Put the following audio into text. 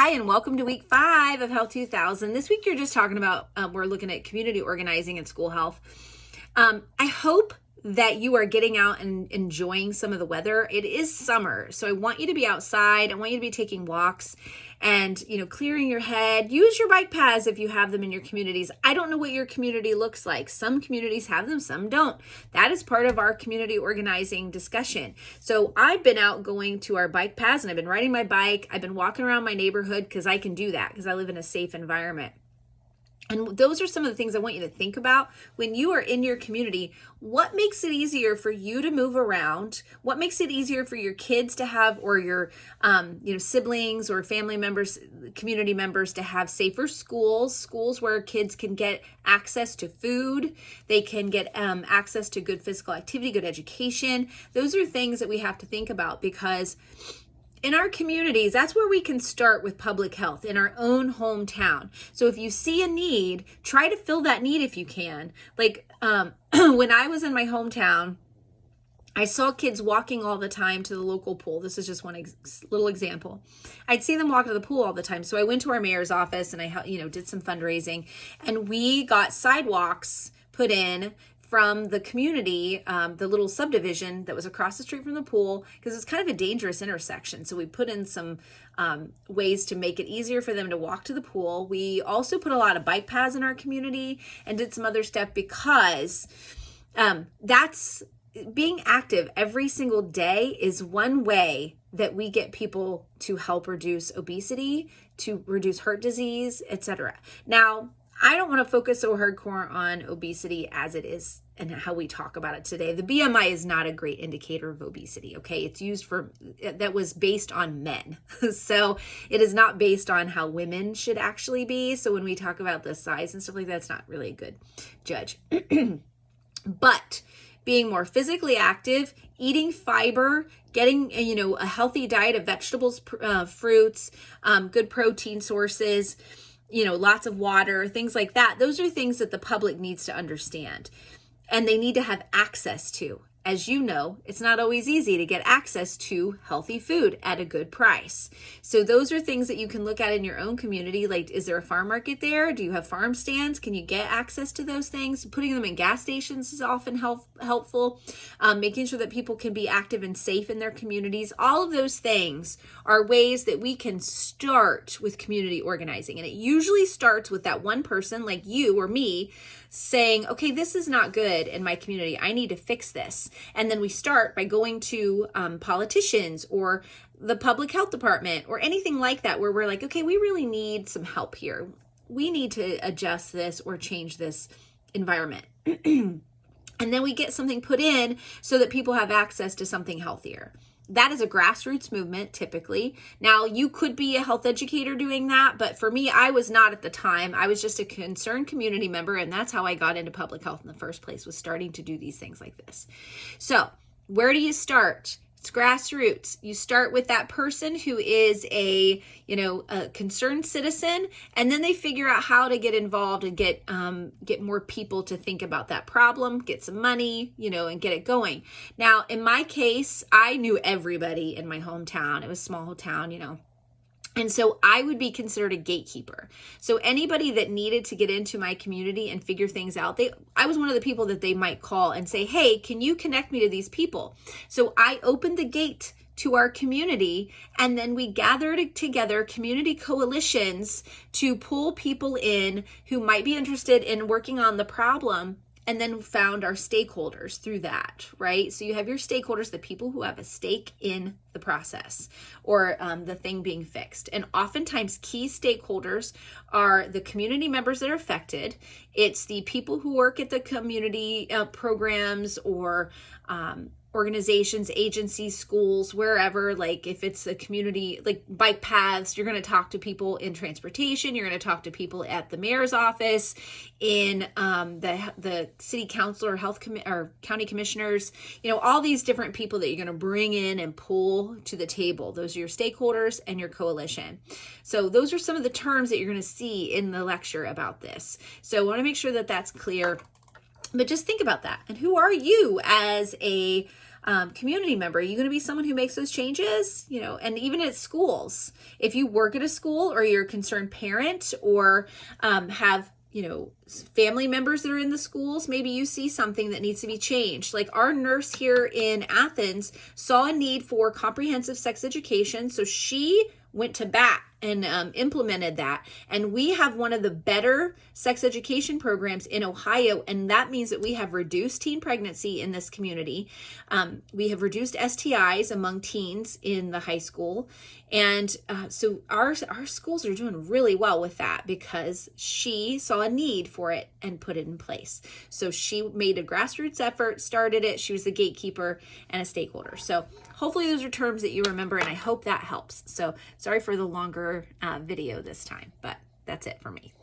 Hi, and welcome to week 5 of Health 2000. This week you're just talking about, we're looking at community organizing and school health. I hope that you are getting out and enjoying some of the weather. It is summer, so I want you to be outside. I want you to be taking walks and, clearing your head. Use your bike paths if you have them in your communities. I don't know what your community looks like. Some communities have them, some don't. That is part of our community organizing discussion. So I've been out going to our bike paths and I've been riding my bike. I've been walking around my neighborhood because I can do that because I live in a safe environment. And those are some of the things I want you to think about when you are in your community. What makes it easier for you to move around? What makes it easier for your kids to have, or your siblings or family members, community members to have safer schools where kids can get access to food, they can get access to good physical activity, good education. Those are things that we have to think about, because in our communities, that's where we can start with public health, in our own hometown. So if you see a need, try to fill that need if you can. Like when I was in my hometown, I saw kids walking all the time to the local pool. This is just one little example. I'd see them walk to the pool all the time. So I went to our mayor's office and I did some fundraising, and we got sidewalks put in from the community, the little subdivision that was across the street from the pool, because it's kind of a dangerous intersection. So we put in some ways to make it easier for them to walk to the pool. We also put a lot of bike paths in our community and did some other stuff, because that's being active every single day is one way that we get people to help reduce obesity, to reduce heart disease, etc. Now, I don't want to focus so hardcore on obesity as it is and how we talk about it today. The BMI is not a great indicator of obesity, okay? It's used that was based on men. So it is not based on how women should actually be. So when we talk about the size and stuff like that, it's not really a good judge. But being more physically active, eating fiber, getting a healthy diet of vegetables, fruits, good protein sources, lots of water, things like that. Those are things that the public needs to understand and they need to have access to. As you know, it's not always easy to get access to healthy food at a good price. So those are things that you can look at in your own community. Like, is there a farm market there? Do you have farm stands? Can you get access to those things? Putting them in gas stations is often helpful. Making sure that people can be active and safe in their communities. All of those things are ways that we can start with community organizing. And it usually starts with that one person like you or me saying, okay, this is not good in my community. I need to fix this. And then we start by going to politicians or the public health department or anything like that, where we're like, okay, we really need some help here. We need to adjust this or change this environment. And then we get something put in so that people have access to something healthier. That is a grassroots movement, typically. Now, you could be a health educator doing that, but for me, I was not at the time. I was just a concerned community member, and that's how I got into public health in the first place, was starting to do these things like this. So, where do you start? It's grassroots. You start with that person who is a concerned citizen, and then they figure out how to get involved and get more people to think about that problem, get some money, and get it going. Now, in my case, I knew everybody in my hometown. It was a small town, And so I would be considered a gatekeeper. So anybody that needed to get into my community and figure things out, I was one of the people that they might call and say, hey, can you connect me to these people? So I opened the gate to our community, and then we gathered together community coalitions to pull people in who might be interested in working on the problem, and then found our stakeholders through that, right? So you have your stakeholders, the people who have a stake in the process or the thing being fixed. And oftentimes key stakeholders are the community members that are affected. It's the people who work at the community programs or organizations, agencies, schools, wherever. Like if it's a community, like bike paths, you're going to talk to people in transportation. You're going to talk to people at the mayor's office, in the city council or or county commissioners. All these different people that you're going to bring in and pull to the table. Those are your stakeholders and your coalition. So those are some of the terms that you're going to see in the lecture about this. So I want to make sure that that's clear. But just think about that. And who are you as a community member? Are you going to be someone who makes those changes? You know, and even at schools, if you work at a school or you're a concerned parent or have, you know, family members that are in the schools, maybe you see something that needs to be changed. Like our nurse here in Athens saw a need for comprehensive sex education, so she went to bat and implemented that. And we have one of the better sex education programs in Ohio, and that means that we have reduced teen pregnancy in this community. We have reduced STIs among teens in the high school. And so our schools are doing really well with that because she saw a need for it and put it in place. So she made a grassroots effort, started it. She was the gatekeeper and a stakeholder. So hopefully those are terms that you remember, and I hope that helps. So sorry for the longer video this time, but that's it for me.